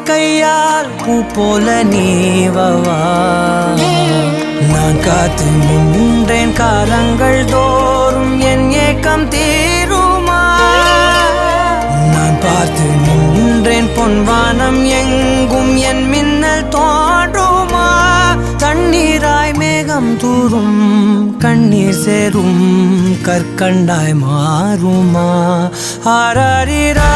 கையால் பூ போல நீவவா நான் காத்து நின்றேன் காலங்கள் தோறும் என் ஏக்கம் தீருமா நான் பார்த்து நின்றேன் பொன்வானம் எங்கும் என் மின்னல் தோன்றுமா தண்ணீராய் மேகம் தூரும் கண்ணீர் சேரும் கற்கண்டாய் மாறுமா ஆராரிரா